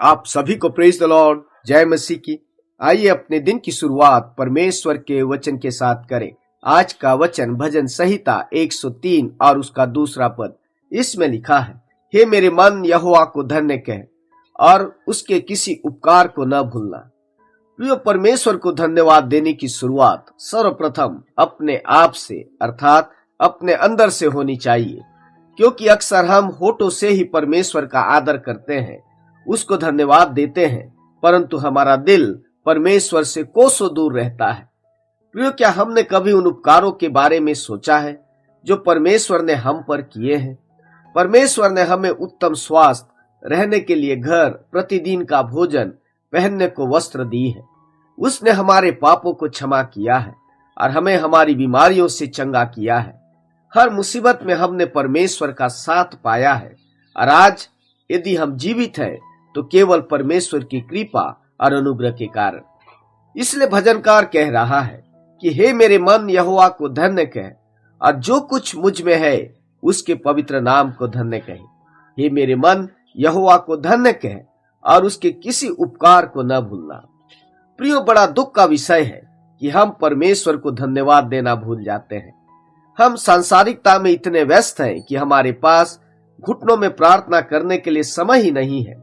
आप सभी को प्रेज द लॉर्ड, जय मसीह की। आइए अपने दिन की शुरुआत परमेश्वर के वचन के साथ करें। आज का वचन भजन संहिता 103 और उसका दूसरा पद। इसमें लिखा है, हे मेरे मन यहोवा को धन्य कह और उसके किसी उपकार को न भूलना। प्रिय, परमेश्वर को धन्यवाद देने की शुरुआत सर्वप्रथम अपने आप से अर्थात अपने अंदर से होनी चाहिए, क्योंकि अक्सर हम होठों से ही परमेश्वर का आदर करते हैं, उसको धन्यवाद देते हैं, परंतु हमारा दिल परमेश्वर से कोसों दूर रहता है। प्रियो, क्या हमने कभी उन उपकारों के बारे में सोचा है जो परमेश्वर ने हम पर किए हैं? परमेश्वर ने हमें उत्तम स्वास्थ्य, रहने के लिए घर, प्रतिदिन का भोजन, पहनने को वस्त्र दी है। उसने हमारे पापों को क्षमा किया है और हमें हमारी बीमारियों से चंगा किया है। हर मुसीबत में हमने परमेश्वर का साथ पाया है और आज यदि हम जीवित हैं तो केवल परमेश्वर की कृपा और अनुग्रह के कारण। इसलिए भजनकार कह रहा है कि हे मेरे मन यहोवा को धन्य कह और जो कुछ मुझ में है उसके पवित्र नाम को धन्य कहे। हे मेरे मन यहोवा को धन्य कह और उसके किसी उपकार को न भूलना। प्रियो, बड़ा दुख का विषय है कि हम परमेश्वर को धन्यवाद देना भूल जाते हैं। हम सांसारिकता में इतने व्यस्त हैं कि हमारे पास घुटनों में प्रार्थना करने के लिए समय ही नहीं है।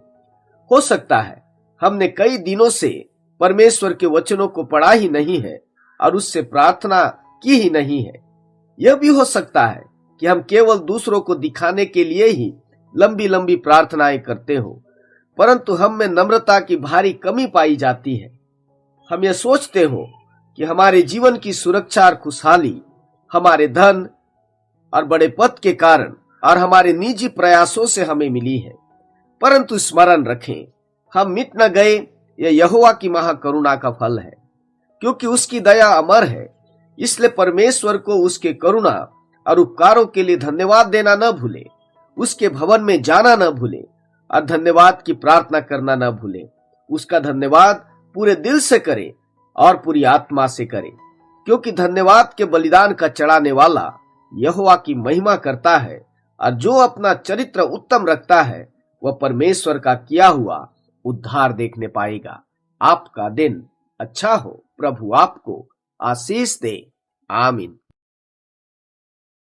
हो सकता है हमने कई दिनों से परमेश्वर के वचनों को पढ़ा ही नहीं है और उससे प्रार्थना की ही नहीं है। यह भी हो सकता है कि हम केवल दूसरों को दिखाने के लिए ही लंबी लंबी प्रार्थनाएं करते हो, परंतु हम में नम्रता की भारी कमी पाई जाती है। हम यह सोचते हो कि हमारे जीवन की सुरक्षा और खुशहाली हमारे धन और बड़े पद के कारण और हमारे निजी प्रयासों से हमें मिली है, परंतु स्मरण रखें, हम मिट न गए। यह यहोवा की महाकरुणा का फल है, क्योंकि उसकी दया अमर है। इसलिए परमेश्वर को उसके करुणा और उपकारों के लिए धन्यवाद देना न भूले, उसके भवन में जाना न भूले और धन्यवाद की प्रार्थना करना न भूले। उसका धन्यवाद पूरे दिल से करे और पूरी आत्मा से करे, क्योंकि धन्यवाद के बलिदान का चढ़ाने वाला यहोवा की महिमा करता है और जो अपना चरित्र उत्तम रखता है वह परमेश्वर का किया हुआ उद्धार देखने पाएगा। आपका दिन अच्छा हो। प्रभु आपको आशीष दे। आमीन।